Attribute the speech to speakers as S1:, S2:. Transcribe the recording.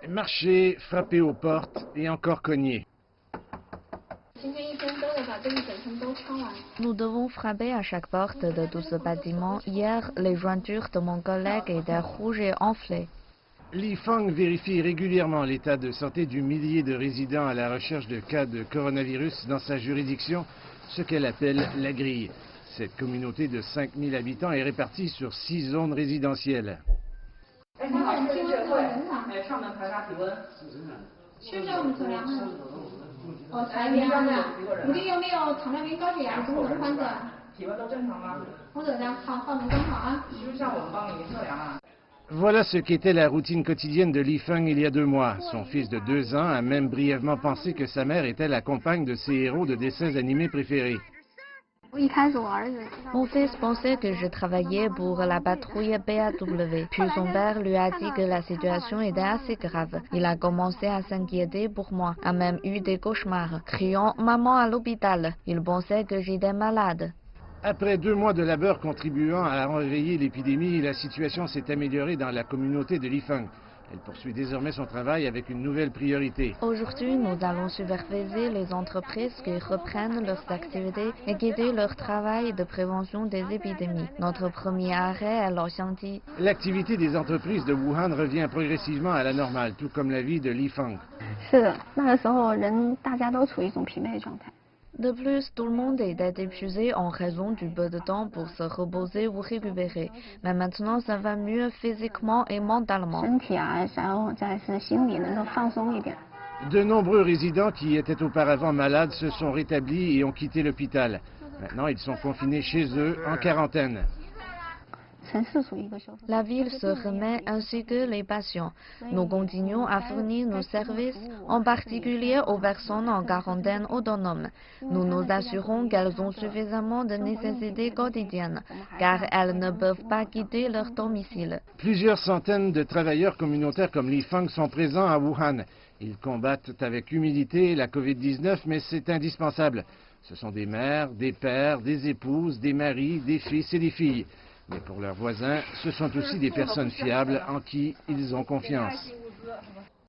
S1: Marcher, frapper aux portes et encore cogner.
S2: Nous devons frapper à chaque porte de tout ce bâtiment. Hier, les jointures de mon collègue étaient rouges et enflées.
S1: Li Feng vérifie régulièrement l'état de santé du millier de résidents à la recherche de cas de coronavirus dans sa juridiction, ce qu'elle appelle la grille. Cette communauté de 5000 habitants est répartie sur 6 zones résidentielles. Voilà ce qu'était la routine quotidienne de Li Feng il y a 2 mois. Son fils de 2 ans a même brièvement pensé que sa mère était la compagne de ses héros de dessins animés préférés.
S2: Mon fils pensait que je travaillais pour la patrouille BAW. Puis son père lui a dit que la situation était assez grave. Il a commencé à s'inquiéter pour moi, a même eu des cauchemars, criant « Maman à l'hôpital ». Il pensait que j'étais malade.
S1: Après 2 mois de labeur contribuant à enrayer l'épidémie, la situation s'est améliorée dans la communauté de Li Feng. Elle poursuit désormais son travail avec une nouvelle priorité.
S2: Aujourd'hui, nous allons superviser les entreprises qui reprennent leurs activités et guider leur travail de prévention des épidémies. Notre premier arrêt est l'Orxiangji.
S1: L'activité des entreprises de Wuhan revient progressivement à la normale, tout comme la vie de Li Feng.
S2: De plus, tout le monde était épuisé en raison du peu de temps pour se reposer ou récupérer. Mais maintenant, ça va mieux physiquement et mentalement.
S1: De nombreux résidents qui étaient auparavant malades se sont rétablis et ont quitté l'hôpital. Maintenant, ils sont confinés chez eux en quarantaine.
S2: La ville se remet ainsi que les patients. Nous continuons à fournir nos services, en particulier aux personnes en quarantaine autonome. Nous nous assurons qu'elles ont suffisamment de nécessités quotidiennes, car elles ne peuvent pas quitter leur domicile.
S1: Plusieurs centaines de travailleurs communautaires comme Li Feng sont présents à Wuhan. Ils combattent avec humilité la COVID-19, mais c'est indispensable. Ce sont des mères, des pères, des épouses, des maris, des fils et des filles. Mais pour leurs voisins, ce sont aussi des personnes fiables en qui ils ont confiance.